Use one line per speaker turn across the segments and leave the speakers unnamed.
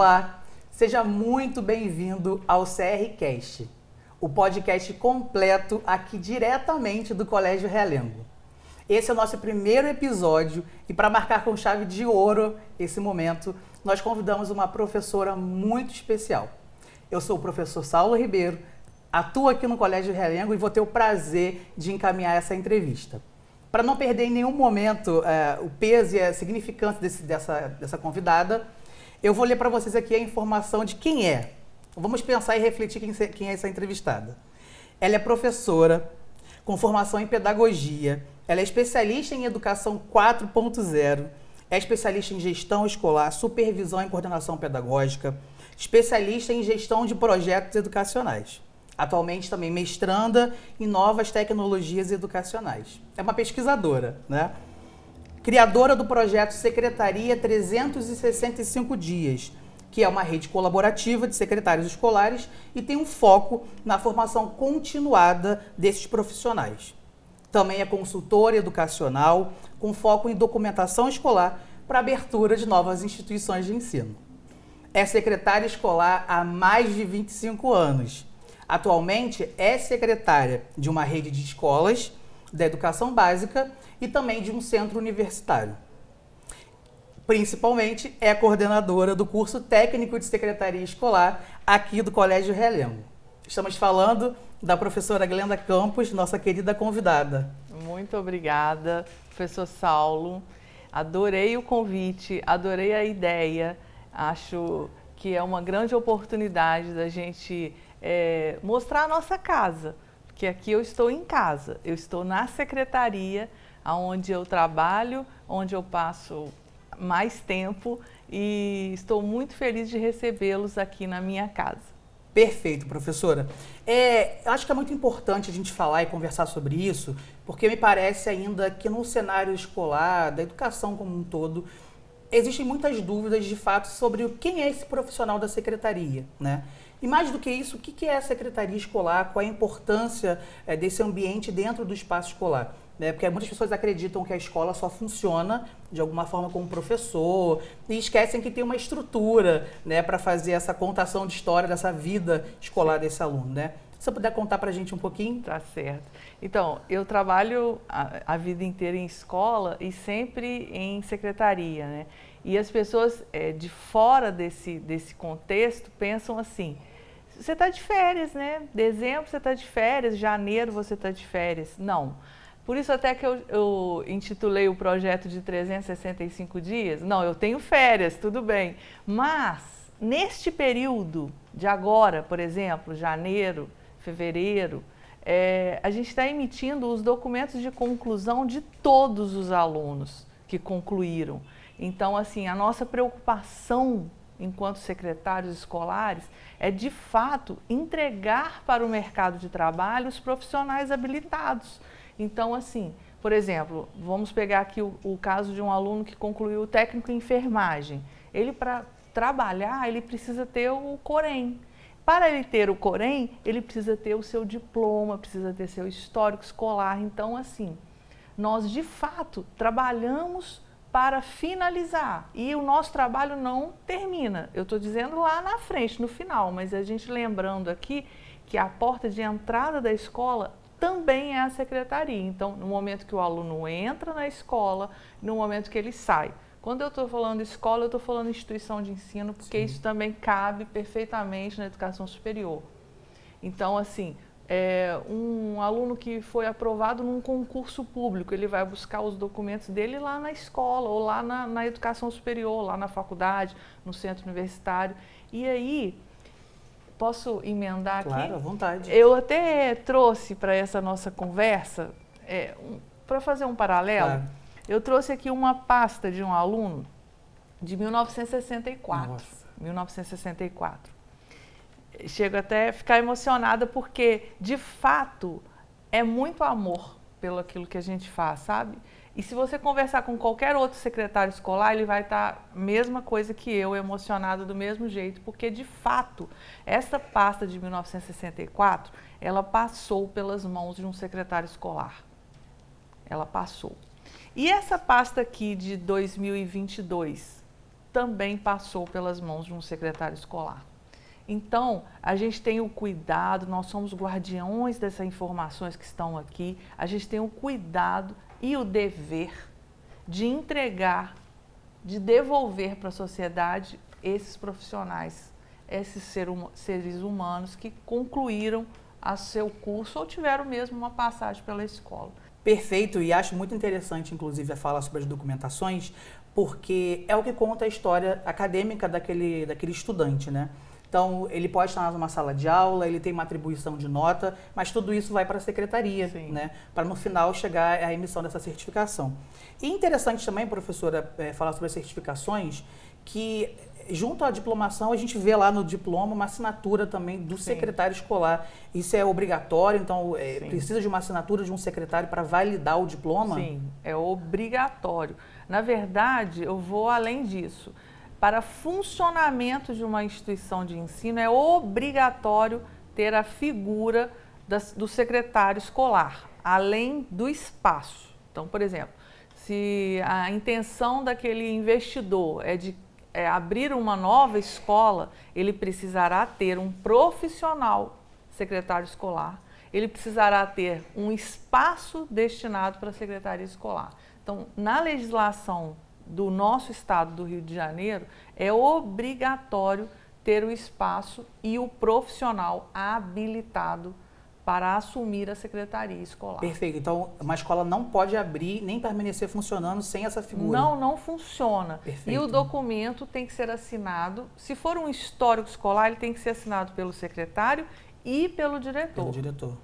Olá, seja muito bem-vindo ao CRCast, o podcast completo aqui diretamente do Colégio Realengo. Esse é o nosso primeiro episódio e para marcar com chave de ouro esse momento, nós convidamos uma professora muito especial. Eu sou o professor Saulo Ribeiro, atuo aqui no Colégio Realengo e vou ter o prazer de encaminhar essa entrevista. Para não perder em nenhum momento o peso e a significância dessa convidada, eu vou ler para vocês aqui a informação de quem é. Vamos pensar e refletir quem é essa entrevistada. Ela é professora, com formação em pedagogia, ela é especialista em educação 4.0, é especialista em gestão escolar, supervisão e coordenação pedagógica, especialista em gestão de projetos educacionais. Atualmente também mestranda em novas tecnologias educacionais. É uma pesquisadora, né? Criadora do projeto Secretaria 365 Dias, que é uma rede colaborativa de secretários escolares e tem um foco na formação continuada desses profissionais. Também é consultora educacional, com foco em documentação escolar para abertura de novas instituições de ensino. É secretária escolar há mais de 25 anos. Atualmente é secretária de uma rede de escolas da educação básica e também de um centro universitário. Principalmente é coordenadora do curso técnico de secretaria escolar aqui do Colégio Realengo. Estamos falando da professora Glenda Campos, nossa querida convidada.
Muito obrigada, professor Saulo. Adorei o convite, adorei a ideia. Acho que é uma grande oportunidade da gente mostrar a nossa casa, porque aqui eu estou em casa, eu estou na secretaria, onde eu trabalho, onde eu passo mais tempo e estou muito feliz de recebê-los aqui na minha casa.
Perfeito, professora. Eu acho que é muito importante a gente falar e conversar sobre isso, porque me parece ainda que no cenário escolar, da educação como um todo, existem muitas dúvidas de fato sobre quem é esse profissional da secretaria, né? E mais do que isso, o que é a secretaria escolar, qual é a importância desse ambiente dentro do espaço escolar? Porque muitas pessoas acreditam que a escola só funciona de alguma forma como professor e esquecem que tem uma estrutura, né, para fazer essa contação de história dessa vida escolar desse aluno, né? Se você puder contar para a gente um pouquinho.
Tá certo. Então, eu trabalho a vida inteira em escola e sempre em secretaria, né? E as pessoas de fora desse contexto pensam assim: você está de férias, né? Dezembro você está de férias, janeiro você está de férias. Não. Por isso até que eu intitulei o projeto de 365 dias. Não, eu tenho férias, tudo bem. Mas, neste período de agora, por exemplo, janeiro, fevereiro, a gente está emitindo os documentos de conclusão de todos os alunos que concluíram. Então, assim, a nossa preocupação enquanto secretários escolares é, de fato, entregar para o mercado de trabalho os profissionais habilitados. Então, assim, por exemplo, vamos pegar aqui o caso de um aluno que concluiu o técnico em enfermagem. Ele, para trabalhar, ele precisa ter o Corém. Para ele ter o Corém, ele precisa ter o seu diploma, precisa ter seu histórico escolar. Então, assim, nós, de fato, trabalhamos para finalizar. E o nosso trabalho não termina. Eu estou dizendo lá na frente, no final, mas a gente lembrando aqui que a porta de entrada da escola também é a secretaria. Então, no momento que o aluno entra na escola, no momento que ele sai. Quando eu estou falando escola, eu estou falando instituição de ensino, porque Sim. Isso também cabe perfeitamente na educação superior. Então, assim, um aluno que foi aprovado num concurso público, ele vai buscar os documentos dele lá na escola, ou lá na educação superior, lá na faculdade, no centro universitário. E aí, posso emendar aqui?
Claro, à vontade.
Eu até trouxe para essa nossa conversa, para fazer um paralelo, claro. Eu trouxe aqui uma pasta de um aluno de 1964. Nossa. 1964. Chego até a ficar emocionada porque, de fato, é muito amor pelo aquilo que a gente faz, sabe? E se você conversar com qualquer outro secretário escolar, ele vai estar a mesma coisa que eu, emocionado do mesmo jeito, porque, de fato, essa pasta de 1964, ela passou pelas mãos de um secretário escolar. Ela passou. E essa pasta aqui de 2022, também passou pelas mãos de um secretário escolar. Então, a gente tem o cuidado, nós somos guardiões dessas informações que estão aqui, a gente tem o cuidado e o dever de entregar, de devolver para a sociedade esses profissionais, esses seres humanos que concluíram a seu curso ou tiveram mesmo uma passagem pela escola.
Perfeito, e acho muito interessante, inclusive, a fala sobre as documentações, porque é o que conta a história acadêmica daquele estudante, né? Então, ele pode estar numa sala de aula, ele tem uma atribuição de nota, mas tudo isso vai para a secretaria, né? Para no final chegar à emissão dessa certificação. E interessante também, professora, falar sobre as certificações, que junto à diplomação a gente vê lá no diploma uma assinatura também do secretário escolar. Isso é obrigatório, então precisa de uma assinatura de um secretário para validar o diploma?
Sim, é obrigatório. Na verdade, eu vou além disso. Para funcionamento de uma instituição de ensino, é obrigatório ter a figura do secretário escolar, além do espaço. Então, por exemplo, se a intenção daquele investidor é de abrir uma nova escola, ele precisará ter um profissional secretário escolar, ele precisará ter um espaço destinado para a secretaria escolar. Então, na legislação do nosso estado do Rio de Janeiro, é obrigatório ter o espaço e o profissional habilitado para assumir a secretaria escolar.
Perfeito. Então, uma escola não pode abrir nem permanecer funcionando sem essa figura.
Não funciona.
Perfeito.
E o documento tem que ser assinado, se for um histórico escolar, ele tem que ser assinado pelo secretário e pelo diretor.
Pelo diretor.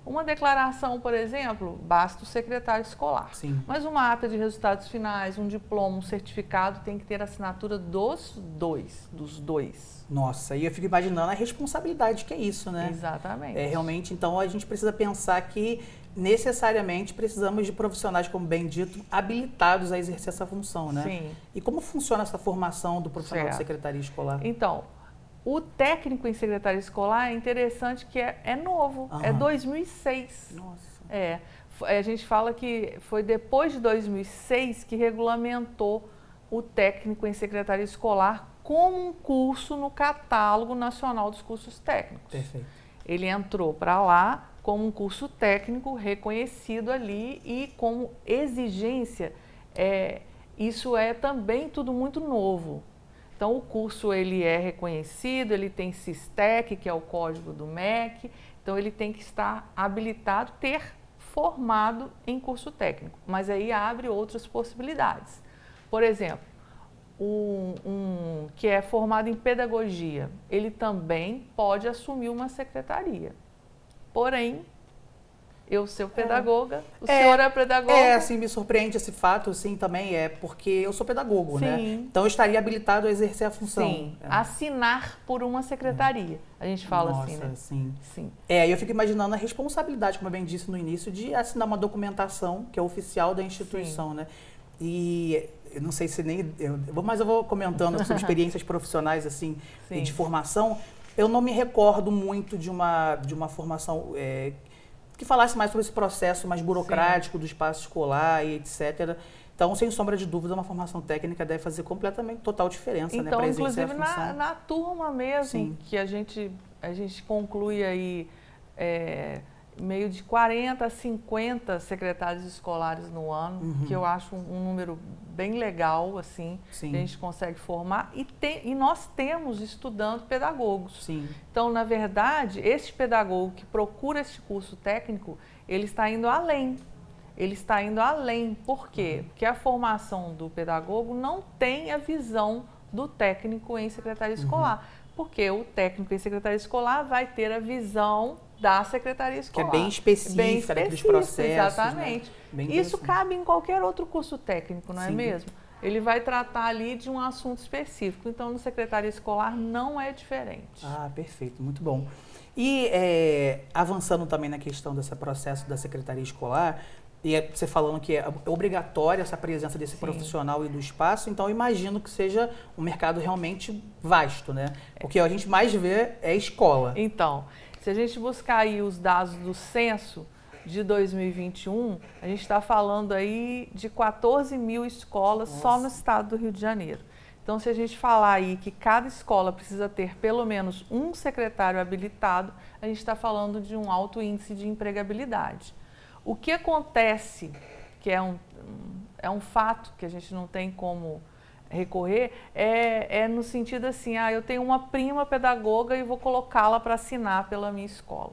Uma declaração, por exemplo, basta o secretário escolar.
Sim.
Mas uma ata de resultados finais, um diploma, um certificado, tem que ter a assinatura dos dois.
Nossa, e eu fico imaginando a responsabilidade que é isso, né?
Exatamente.
Realmente, então, a gente precisa pensar que necessariamente precisamos de profissionais, como bem dito, habilitados a exercer essa função, né?
Sim.
E como funciona essa formação do profissional de secretaria escolar?
Então, o técnico em secretaria escolar é interessante que é novo, é 2006.
Nossa.
A gente fala que foi depois de 2006 que regulamentou o técnico em secretaria escolar como um curso no catálogo nacional dos cursos técnicos.
Perfeito.
Ele entrou para lá como um curso técnico reconhecido ali e como exigência, isso é também tudo muito novo. Então, o curso ele é reconhecido, ele tem SISTEC, que é o código do MEC, então ele tem que estar habilitado, ter formado em curso técnico, mas aí abre outras possibilidades. Por exemplo, um que é formado em pedagogia, ele também pode assumir uma secretaria. Porém, eu sou pedagoga, o senhor é pedagogo.
Assim, me surpreende esse fato, assim, também porque eu sou pedagogo,
Sim.
né? Então, eu estaria habilitado a exercer a função.
Sim, assinar por uma secretaria, a gente fala assim, né?
Sim. Eu fico imaginando a responsabilidade, como eu bem disse no início, de assinar uma documentação que é oficial da instituição, né? E eu não sei se mas eu vou comentando sobre experiências profissionais, assim, e de formação. Eu não me recordo muito de uma formação que falasse mais sobre esse processo mais burocrático do espaço escolar e etc. Então, sem sombra de dúvida, uma formação técnica deve fazer total diferença,
então,
né?
Inclusive na turma mesmo, que a gente conclui aí meio de 40 a 50 secretários escolares no ano, que eu acho um número bem legal, assim, que a gente consegue formar. E nós temos estudando pedagogos.
Sim.
Então, na verdade, este pedagogo que procura este curso técnico, ele está indo além. Ele está indo além. Por quê? Porque a formação do pedagogo não tem a visão do técnico em secretaria escolar. Porque o técnico em secretaria escolar vai ter a visão da secretaria escolar.
Que é bem específica daqueles processos.
Exatamente.
Né?
Isso cabe em qualquer outro curso técnico, não é mesmo? Ele vai tratar ali de um assunto específico. Então, no secretaria escolar não é diferente.
Ah, perfeito. Muito bom. E avançando também na questão desse processo da secretaria escolar, e você falando que é obrigatória essa presença desse profissional e do espaço, então eu imagino que seja um mercado realmente vasto, né? O que a gente mais vê é escola.
Então, se a gente buscar aí os dados do censo de 2021, a gente está falando aí de 14 mil escolas só no estado do Rio de Janeiro. Então, se a gente falar aí que cada escola precisa ter pelo menos um secretário habilitado, a gente está falando de um alto índice de empregabilidade. O que acontece, que é um fato que a gente não tem como recorrer, é no sentido assim, eu tenho uma prima pedagoga e vou colocá-la para assinar pela minha escola.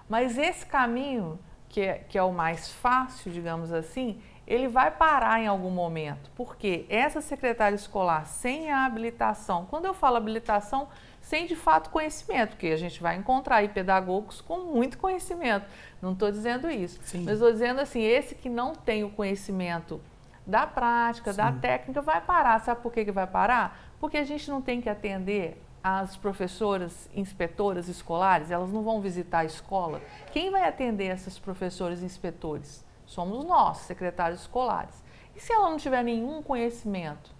Mas esse caminho, que é o mais fácil, digamos assim, ele vai parar em algum momento, porque essa secretária escolar sem a habilitação, quando eu falo habilitação, sem de fato conhecimento, porque a gente vai encontrar aí pedagogos com muito conhecimento, não estou dizendo isso,
Sim.
mas estou dizendo assim, esse que não tem o conhecimento da prática, da técnica, vai parar. Sabe por que vai parar? Porque a gente não tem que atender as professoras inspetoras escolares, elas não vão visitar a escola. Quem vai atender essas professoras inspetores? Somos nós, secretários escolares. E se ela não tiver nenhum conhecimento,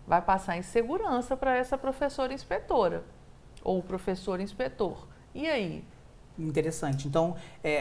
vai passar insegurança para essa professora inspetora ou professor inspetor. E aí?
Interessante. Então,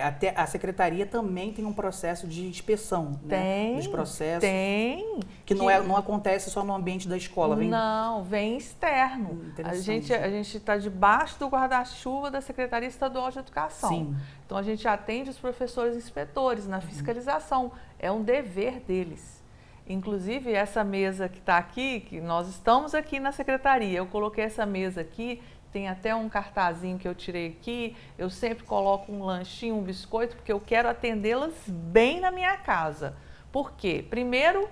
até a secretaria também tem um processo de inspeção, né? Dos processos.
Tem.
Que não acontece só no ambiente da escola.
Não, vem externo. A gente está debaixo do guarda-chuva da Secretaria Estadual de Educação.
Sim.
Então, a gente atende os professores inspetores na fiscalização. É um dever deles. Inclusive, essa mesa que está aqui, que nós estamos aqui na secretaria, eu coloquei essa mesa aqui, tem até um cartazinho que eu tirei aqui, eu sempre coloco um lanchinho, um biscoito, porque eu quero atendê-las bem na minha casa. Por quê? Primeiro,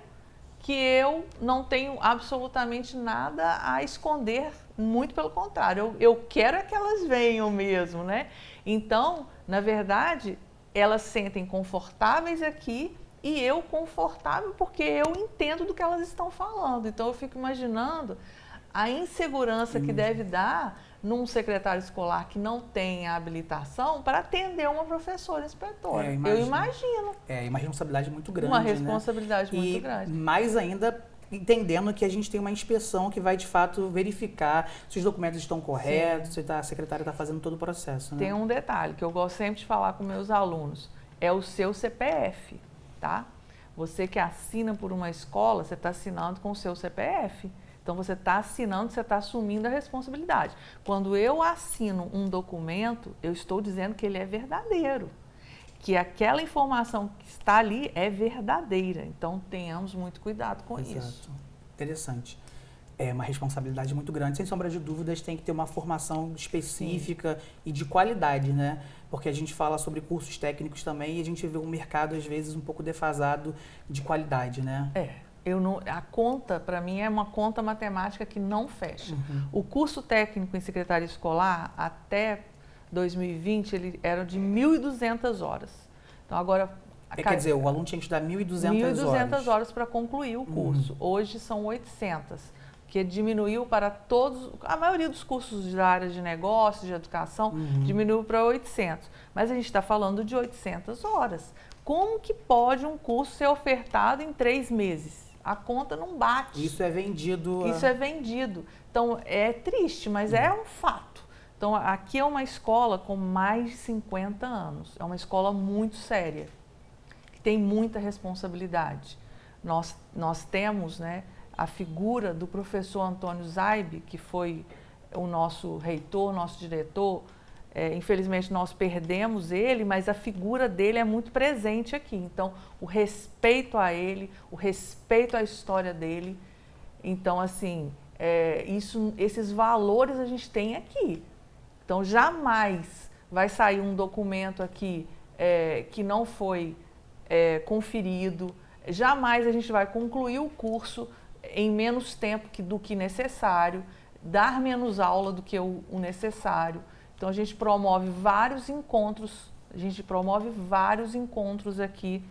que eu não tenho absolutamente nada a esconder, muito pelo contrário, eu quero é que elas venham mesmo, né? Então, na verdade, elas sentem confortáveis aqui e eu confortável porque eu entendo do que elas estão falando. Então, eu fico imaginando a insegurança que deve dar num secretário escolar que não tem a habilitação para atender uma professora inspetora. Eu imagino.
É uma responsabilidade muito grande.
Uma responsabilidade muito grande.
Mais ainda entendendo que a gente tem uma inspeção que vai de fato verificar se os documentos estão corretos, se a secretária está fazendo todo o processo. Né?
Tem um detalhe que eu gosto sempre de falar com meus alunos, é o seu CPF, tá? Você que assina por uma escola, você está assinando com o seu CPF. Então, você está assinando, você está assumindo a responsabilidade. Quando eu assino um documento, eu estou dizendo que ele é verdadeiro, que aquela informação que está ali é verdadeira. Então, tenhamos muito cuidado com isso.
Interessante. É uma responsabilidade muito grande. Sem sombra de dúvidas, tem que ter uma formação específica e de qualidade, né? Porque a gente fala sobre cursos técnicos também e a gente vê um mercado, às vezes, um pouco defasado de qualidade, né?
A conta, para mim, é uma conta matemática que não fecha. O curso técnico em secretaria escolar, até 2020, ele era de 1.200 horas. Então, agora...
Quer dizer, o aluno tinha que estudar 1.200 horas.
1.200 horas para concluir o curso. Hoje são 800, que diminuiu para todos... A maioria dos cursos da área de negócios, de educação, diminuiu para 800. Mas a gente está falando de 800 horas. Como que pode um curso ser ofertado em 3 meses? A conta não bate.
Isso é vendido.
Isso é vendido. Então, é triste, mas é um fato. Então, aqui é uma escola com mais de 50 anos. É uma escola muito séria, que tem muita responsabilidade. Nós temos, né, a figura do professor Antônio Zaib, que foi o nosso reitor, nosso diretor. Infelizmente, nós perdemos ele, mas a figura dele é muito presente aqui. Então, o respeito a ele, o respeito à história dele. Então, assim, esses valores a gente tem aqui. Então, jamais vai sair um documento aqui que não foi conferido. Jamais a gente vai concluir o curso em menos tempo do que necessário, dar menos aula do que o necessário. Então, a gente promove vários encontros, aqui,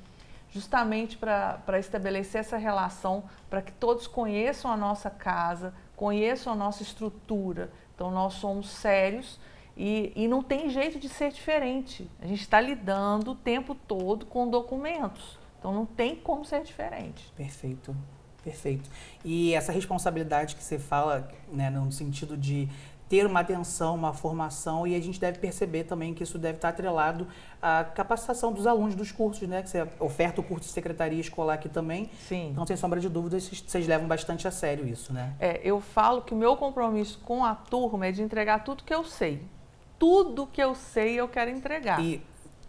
justamente para estabelecer essa relação, para que todos conheçam a nossa casa, conheçam a nossa estrutura. Então, nós somos sérios e não tem jeito de ser diferente. A gente está lidando o tempo todo com documentos, então não tem como ser diferente.
Perfeito. Perfeito. E essa responsabilidade que você fala, né, no sentido de ter uma atenção, uma formação, e a gente deve perceber também que isso deve estar atrelado à capacitação dos alunos dos cursos, né? Que você oferta o curso de secretaria escolar aqui também.
Sim.
Então, sem sombra de dúvidas, vocês levam bastante a sério isso, né?
Eu falo que o meu compromisso com a turma é de entregar tudo que eu sei. Tudo que eu sei eu quero entregar.
E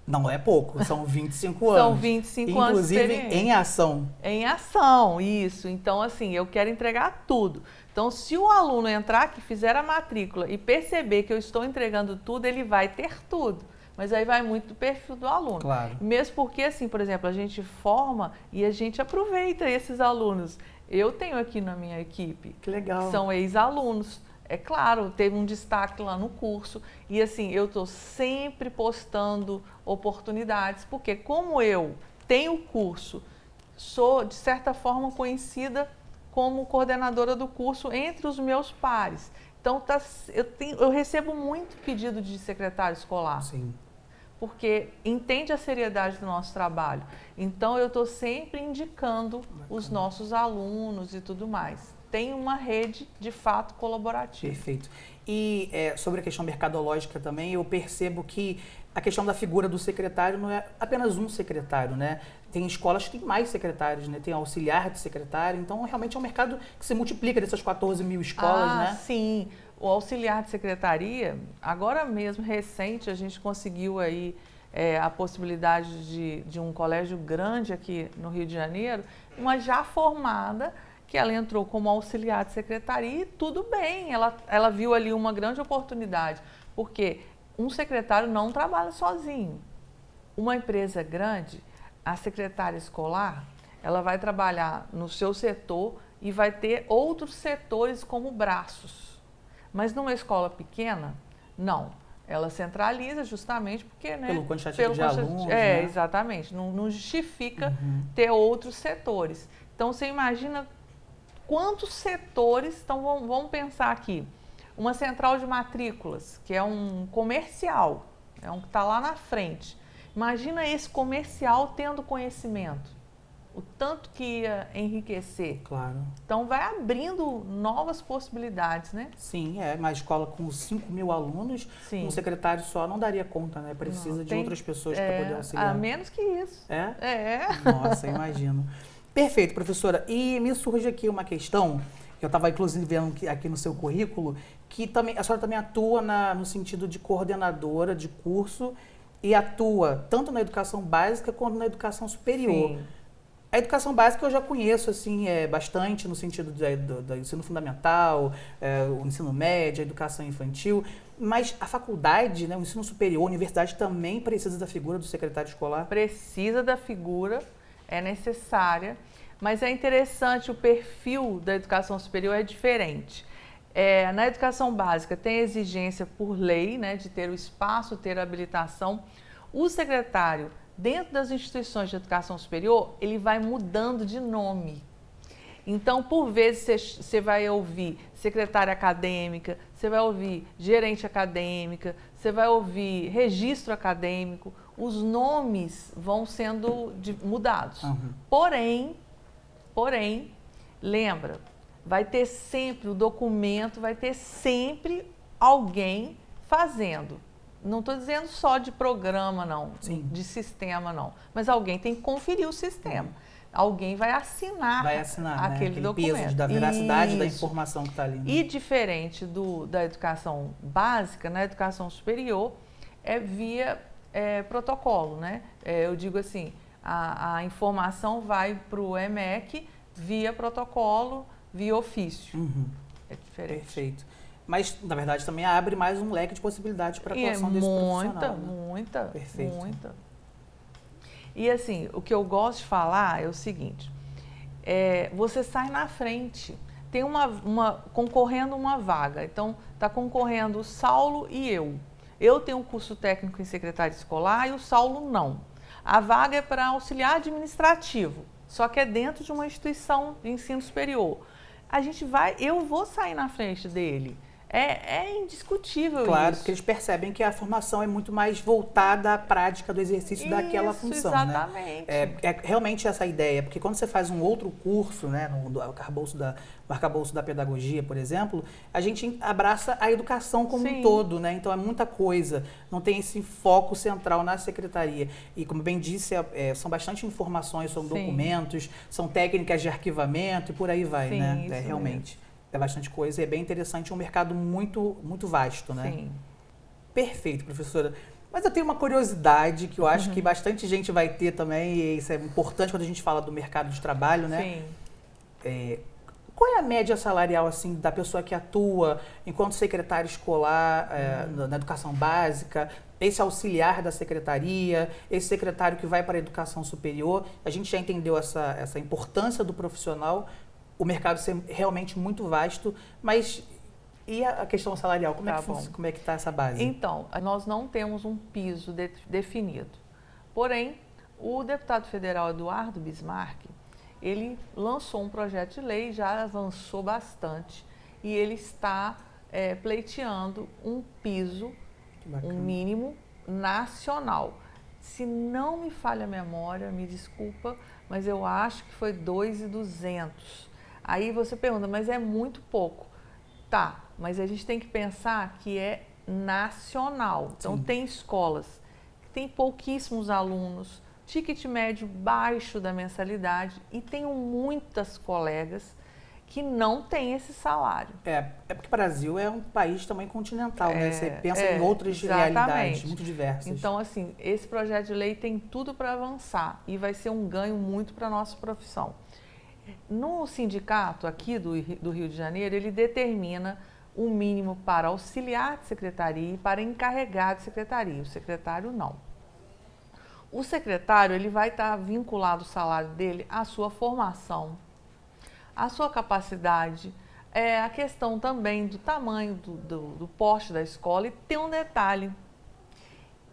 não é pouco, são 25 anos.
São 25 anos de
Inclusive
experiência.
em ação.
Em ação, isso. Então, assim, eu quero entregar tudo. Então, se o aluno entrar aqui, fizer a matrícula e perceber que eu estou entregando tudo, ele vai ter tudo. Mas aí vai muito do perfil do aluno.
Claro.
Mesmo porque, assim, por exemplo, a gente forma e a gente aproveita esses alunos. Eu tenho aqui na minha equipe,
Que legal.
que são ex-alunos. É claro, teve um destaque lá no curso. E, assim, eu estou sempre postando oportunidades, porque como eu tenho curso, sou, de certa forma, conhecida como coordenadora do curso entre os meus pares. Então, eu recebo muito pedido de secretário escolar.
Sim.
Porque entende a seriedade do nosso trabalho. Então, eu estou sempre indicando os nossos alunos e tudo mais. Tem uma rede, de fato, colaborativa.
Perfeito. E sobre a questão mercadológica também, eu percebo que a questão da figura do secretário não é apenas um secretário, né? Tem escolas que têm mais secretários, né? Tem auxiliar de secretário, então realmente é um mercado que se multiplica dessas 14 mil escolas, né?
Sim. O auxiliar de secretaria, agora mesmo, recente, a gente conseguiu aí a possibilidade de um colégio grande aqui no Rio de Janeiro, uma já formada, que ela entrou como auxiliar de secretaria e tudo bem, ela viu ali uma grande oportunidade, porque um secretário não trabalha sozinho. Uma empresa grande, a secretária escolar, ela vai trabalhar no seu setor e vai ter outros setores como braços. Mas numa escola pequena, não. Ela centraliza justamente porque, né?
Pelo quantitativo de alunos,
né?
né?
Exatamente. Não justifica ter outros setores. Então, você imagina quantos setores, então vamos pensar aqui, uma central de matrículas, que é um comercial, é um que está lá na frente. Imagina esse comercial tendo conhecimento, o tanto que ia enriquecer.
Claro.
Então vai abrindo novas possibilidades, né?
Sim, uma escola com 5 mil alunos,
Sim.
um secretário só não daria conta, né? Precisa de outras pessoas para poder auxiliar.
A menos que isso.
É? Nossa, imagino. Perfeito, professora. E me surge aqui uma questão, eu estava inclusive vendo aqui no seu currículo, que também, a senhora também atua no sentido de coordenadora de curso e atua tanto na educação básica quanto na educação superior.
Sim.
A educação básica eu já conheço assim, bastante no sentido do ensino fundamental, o ensino médio, a educação infantil, mas a faculdade, né, o ensino superior, a universidade também precisa da figura do secretário escolar?
Precisa da figura, é necessária, mas é interessante, o perfil da educação superior é diferente. Na educação básica tem exigência por lei, né, de ter o espaço, ter a habilitação. O secretário, dentro das instituições de educação superior, ele vai mudando de nome. Então, por vezes, você vai ouvir secretária acadêmica, você vai ouvir gerente acadêmica, você vai ouvir registro acadêmico. Os nomes vão sendo mudados. Porém, lembra, vai ter sempre o documento, vai ter sempre alguém fazendo. Não estou dizendo só de programa, não,
Sim.
de sistema, não. Mas alguém tem que conferir o sistema. Alguém vai assinar aquele documento.
Peso da veracidade da informação que está ali. Né?
E diferente da educação básica, na educação superior, é via protocolo, né? Eu digo assim, a informação vai para o EMEC via protocolo, via ofício. É diferente.
Perfeito. Mas, na verdade, também abre mais um leque de possibilidades para a atuação desse profissional.
Muita.
Perfeito.
Muita. E assim, o que eu gosto de falar é o seguinte, você sai na frente, tem concorrendo uma vaga, então está concorrendo o Saulo e eu. Eu tenho um curso técnico em secretaria escolar e o Saulo não. A vaga é para auxiliar administrativo, só que é dentro de uma instituição de ensino superior. Eu vou sair na frente dele. É indiscutível
Claro,
isso.
porque eles percebem que a formação é muito mais voltada à prática do exercício daquela função,
exatamente.
né? É realmente essa a ideia, porque quando você faz um outro curso, né, no arcabouço da pedagogia, por exemplo, a gente abraça a educação como um todo, né? Então é muita coisa, não tem esse foco central na secretaria. E como bem disse, são bastante informações, são documentos, são técnicas de arquivamento e por aí vai, né? Realmente. É bastante coisa e é bem interessante, é um mercado muito, muito vasto, né?
Sim.
Perfeito, professora. Mas eu tenho uma curiosidade que eu acho que bastante gente vai ter também, e isso é importante quando a gente fala do mercado de trabalho, né?
Sim.
Qual é a média salarial, assim, da pessoa que atua enquanto secretário escolar na educação básica, esse auxiliar da secretaria, esse secretário que vai para a educação superior? A gente já entendeu essa importância do profissional, o mercado ser realmente muito vasto, mas e a questão salarial? Como é que está essa base?
Então, nós não temos um piso definido. Porém, o deputado federal Eduardo Bismarck, ele lançou um projeto de lei, já avançou bastante, e ele está pleiteando um piso, um mínimo nacional. Se não me falha a memória, me desculpa, mas eu acho que foi 2.200. Aí você pergunta, mas é muito pouco. Tá, mas a gente tem que pensar que é nacional. Então, tem escolas que têm pouquíssimos alunos, ticket médio baixo da mensalidade, e tenho muitas colegas que não têm esse salário.
É porque o Brasil é um país também continental, né? Você pensa em outras realidades muito diversas.
Então, assim, esse projeto de lei tem tudo para avançar e vai ser um ganho muito para a nossa profissão. No sindicato aqui do Rio de Janeiro, ele determina o mínimo para auxiliar de secretaria e para encarregado de secretaria. O secretário não. O secretário, ele vai estar vinculado o salário dele à sua formação, à sua capacidade, a questão também do tamanho, do porte da escola. E tem um detalhe: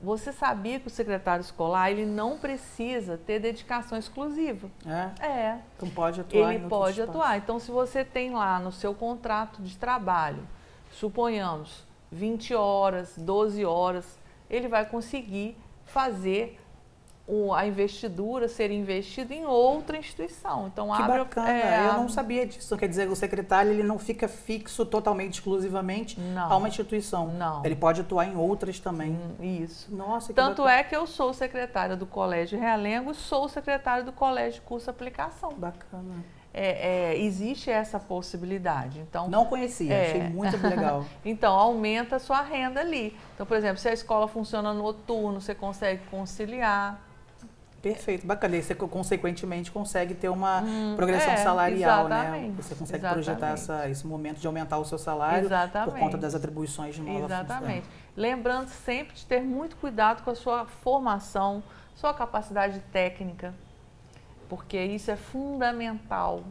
você sabia que o secretário escolar, ele não precisa ter dedicação exclusiva.
Então pode atuar
ele pode atuar. Então, se você tem lá no seu contrato de trabalho, suponhamos, 20 horas, 12 horas, ele vai conseguir fazer a investidura ser investido em outra instituição. Então,
que bacana, eu não sabia disso. Quer dizer, o secretário ele não fica fixo totalmente, exclusivamente a uma instituição.
Não.
Ele pode atuar em outras também.
Isso.
Nossa, que
Tanto
bacana.
é que eu sou secretária do Colégio Realengo e sou secretária do Colégio Curso Aplicação.
Bacana.
Existe essa possibilidade. Então,
não conhecia, achei muito legal.
Então, aumenta a sua renda ali. Então, por exemplo, se a escola funciona noturno, você consegue conciliar.
Perfeito, bacana. E você, consequentemente, consegue ter uma progressão salarial,
exatamente,
né? Você consegue projetar esse momento de aumentar o seu salário por conta das atribuições de nova
Exatamente. Lembrando sempre de ter muito cuidado com a sua formação, sua capacidade técnica, porque isso é fundamental.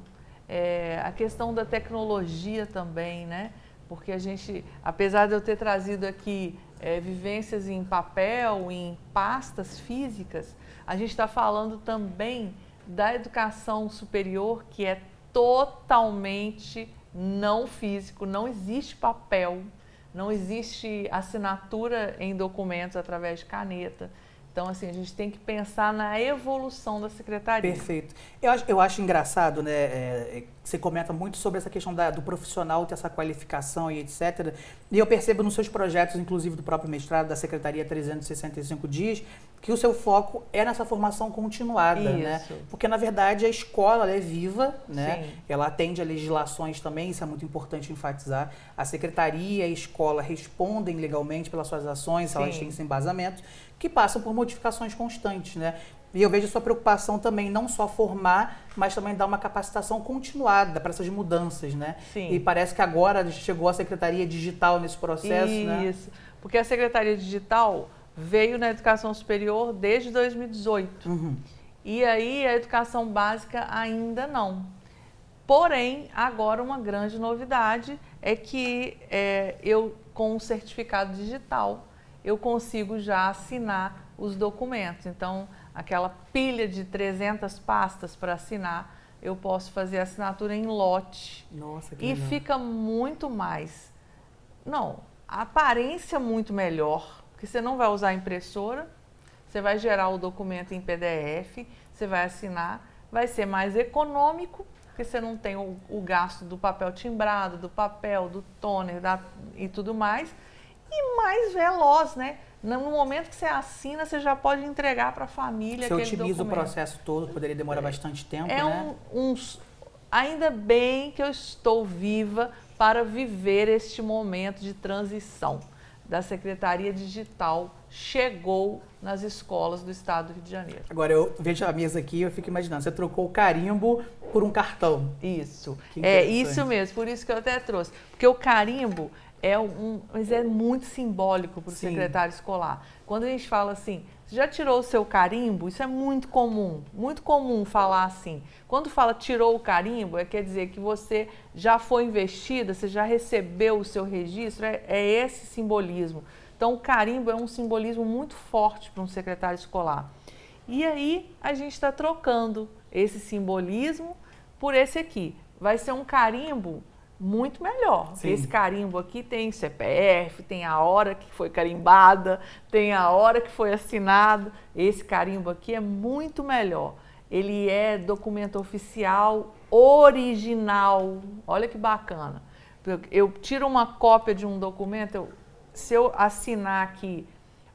A questão da tecnologia também, né? Porque a gente, apesar de eu ter trazido aqui vivências em papel, em pastas físicas, a gente está falando também da educação superior, que é totalmente não físico, não existe papel, não existe assinatura em documentos através de caneta. Então, assim, a gente tem que pensar na evolução da secretaria.
Perfeito. Eu acho engraçado, né? Você comenta muito sobre essa questão do profissional ter essa qualificação e etc. E eu percebo nos seus projetos, inclusive do próprio mestrado da Secretaria 365 Dias, que o seu foco é nessa formação continuada, né? Porque, na verdade, a escola ela é viva, né?
Sim.
Ela atende a legislações também, isso é muito importante enfatizar. A secretaria e a escola respondem legalmente pelas suas ações, elas têm esse embasamento, que passam por modificações constantes, né? E eu vejo a sua preocupação também, não só formar, mas também dar uma capacitação continuada para essas mudanças, né?
Sim.
E parece que agora chegou a Secretaria Digital nesse processo, né?
Isso, porque a Secretaria Digital veio na educação superior desde 2018. E aí a educação básica ainda não. Porém, agora uma grande novidade é que eu, com o certificado digital, eu consigo já assinar os documentos. Então, aquela pilha de 300 pastas para assinar, eu posso fazer a assinatura em lote.
Nossa, que
e
legal.
fica muito mais Não, a aparência muito melhor, porque você não vai usar impressora, você vai gerar o documento em PDF, você vai assinar, vai ser mais econômico, porque você não tem o gasto do papel timbrado, do papel, do toner e tudo mais, e mais veloz, né? No momento que você assina, você já pode entregar para a família aquele documento. Você
otimiza o processo todo, poderia demorar bastante tempo, né?
Ainda bem que eu estou viva para viver este momento de transição da Secretaria Digital. Chegou nas escolas do estado do Rio de Janeiro.
Agora, eu vejo a mesa aqui, eu fico imaginando, você trocou o carimbo por um cartão.
Isso, é isso mesmo, por isso que eu até trouxe. Porque o carimbo mas é muito simbólico para o secretário escolar. Quando a gente fala assim, você já tirou o seu carimbo? Isso é muito comum falar assim. Quando fala tirou o carimbo, quer dizer que você já foi investida, você já recebeu o seu registro, é esse simbolismo. Então, o carimbo é um simbolismo muito forte para um secretário escolar. E aí, a gente está trocando esse simbolismo por esse aqui. Vai ser um carimbo muito melhor. Sim. Esse carimbo aqui tem CPF, tem a hora que foi carimbada, tem a hora que foi assinado. Esse carimbo aqui é muito melhor. Ele é documento oficial original. Olha que bacana. Eu tiro uma cópia de um documento, se eu assinar aqui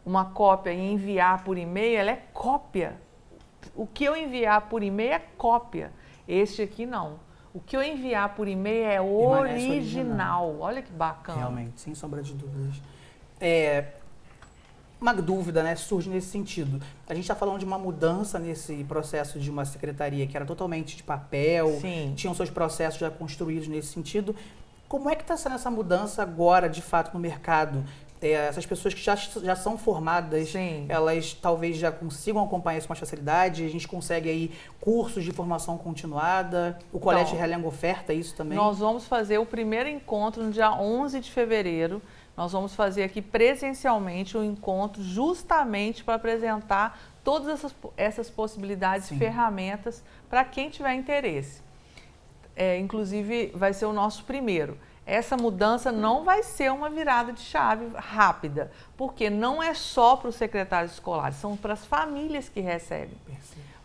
uma cópia e enviar por e-mail, ela é cópia. O que eu enviar por e-mail é cópia. Este aqui não. O que eu enviar por e-mail é original. Olha que bacana.
Realmente, sem sombra de dúvidas. Uma dúvida, né, surge nesse sentido. A gente está falando de uma mudança nesse processo de uma secretaria que era totalmente de papel, tinham seus processos já construídos nesse sentido. Como é que está sendo essa mudança agora, de fato, no mercado? Essas pessoas que já são formadas, elas talvez já consigam acompanhar isso com mais facilidade? A gente consegue aí cursos de formação continuada? O Colégio Realengo oferta isso também?
Nós vamos fazer o primeiro encontro no dia 11 de fevereiro. Nós vamos fazer aqui presencialmente um encontro justamente para apresentar todas essas possibilidades, ferramentas para quem tiver interesse. Inclusive, vai ser o nosso primeiro. Essa mudança não vai ser uma virada de chave rápida, porque não é só para os secretários escolares, são para as famílias que recebem,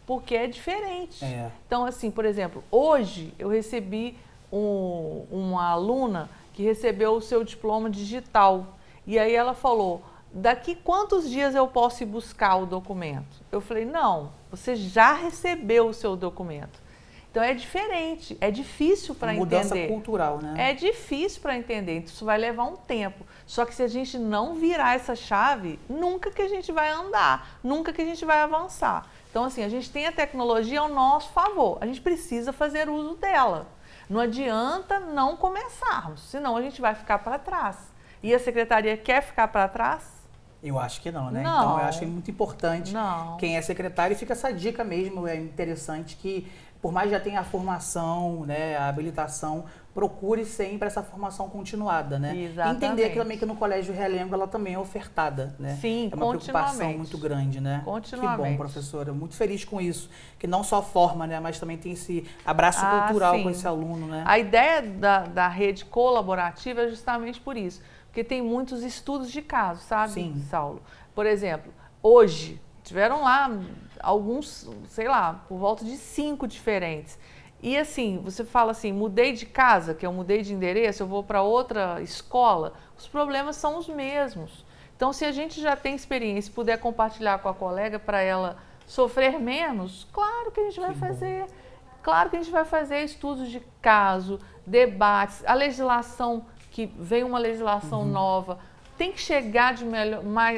porque é diferente. Então, assim, por exemplo, hoje eu recebi uma aluna que recebeu o seu diploma digital, e aí ela falou, daqui quantos dias eu posso ir buscar o documento? Eu falei, não, você já recebeu o seu documento. Então é diferente, é difícil para entender.
Mudança cultural, né?
É difícil para entender, isso vai levar um tempo. Só que se a gente não virar essa chave, nunca que a gente vai andar, nunca que a gente vai avançar. Então, assim, a gente tem a tecnologia ao nosso favor, a gente precisa fazer uso dela. Não adianta não começarmos, senão a gente vai ficar para trás. E a secretaria quer ficar para trás?
Eu acho que não, né?
Não.
Então, eu acho muito importante quem é secretário, e fica essa dica mesmo, é interessante que, por mais que já tenha a formação, né, a habilitação, procure sempre essa formação continuada, né?
Exatamente.
Entender que também que no Colégio Realengo ela também é ofertada, né?
Sim,
é uma preocupação muito grande, né?
Continuamente.
Que bom, professora. Muito feliz com isso. Que não só forma, né, mas também tem esse abraço cultural com esse aluno, né?
A ideia da rede colaborativa é justamente por isso. Porque tem muitos estudos de caso, sabe, Saulo? Por exemplo, hoje, tiveram lá alguns, sei lá, por volta de 5 diferentes. E assim, você fala assim, mudei de casa, que eu mudei de endereço, eu vou para outra escola, os problemas são os mesmos. Então, se a gente já tem experiência e puder compartilhar com a colega para ela sofrer menos, claro que a gente vai fazer. Claro que a gente vai fazer estudos de caso, debates, a legislação, que vem uma legislação nova, tem que chegar de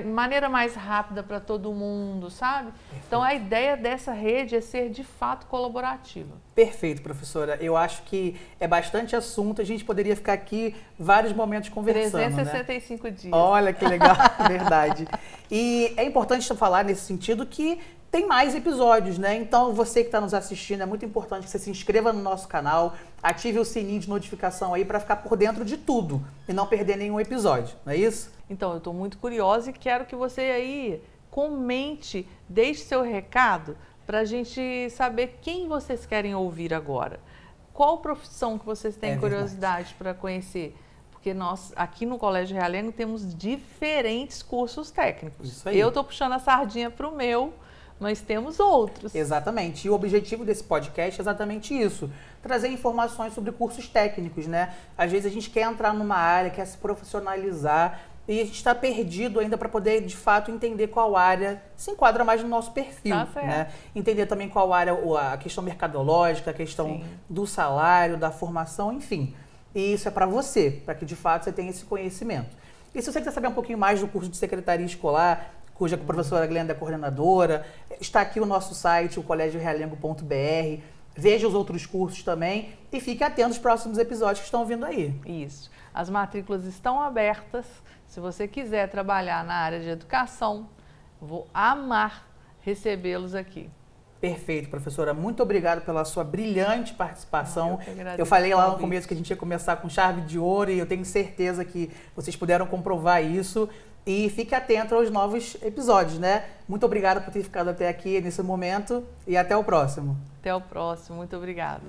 maneira mais rápida para todo mundo, sabe? Então, a ideia dessa rede é ser, de fato, colaborativa.
Perfeito, professora. Eu acho que é bastante assunto, a gente poderia ficar aqui vários momentos conversando,
365 dias.
Olha que legal, verdade. E é importante falar nesse sentido que tem mais episódios, né? Então, você que está nos assistindo, é muito importante que você se inscreva no nosso canal, ative o sininho de notificação aí para ficar por dentro de tudo e não perder nenhum episódio, não é isso?
Então, eu estou muito curiosa e quero que você aí comente, deixe seu recado para a gente saber quem vocês querem ouvir agora. Qual profissão que vocês têm curiosidade para conhecer? Porque nós, aqui no Colégio Realengo, temos diferentes cursos técnicos.
Isso aí.
Eu estou puxando a sardinha para o meu, mas temos outros.
Exatamente. E o objetivo desse podcast é exatamente isso. Trazer informações sobre cursos técnicos, né? Às vezes a gente quer entrar numa área, quer se profissionalizar e a gente está perdido ainda para poder, de fato, entender qual área se enquadra mais no nosso perfil, né? Entender também qual área, a questão mercadológica, a questão do salário, da formação, enfim. E isso é para você, para que, de fato, você tenha esse conhecimento. E se você quiser saber um pouquinho mais do curso de secretaria escolar, cuja professora Glenda é coordenadora, está aqui o nosso site, o colégiorealengo.br. Veja os outros cursos também e fique atento aos próximos episódios que estão vindo aí.
Isso. As matrículas estão abertas. Se você quiser trabalhar na área de educação, vou amar recebê-los aqui.
Perfeito, professora. Muito obrigado pela sua brilhante participação.
Eu
falei lá no começo que a gente ia começar com chave de ouro e eu tenho certeza que vocês puderam comprovar isso. E fique atento aos novos episódios, né? Muito obrigada por ter ficado até aqui nesse momento e até o próximo.
Até o próximo. Muito obrigada.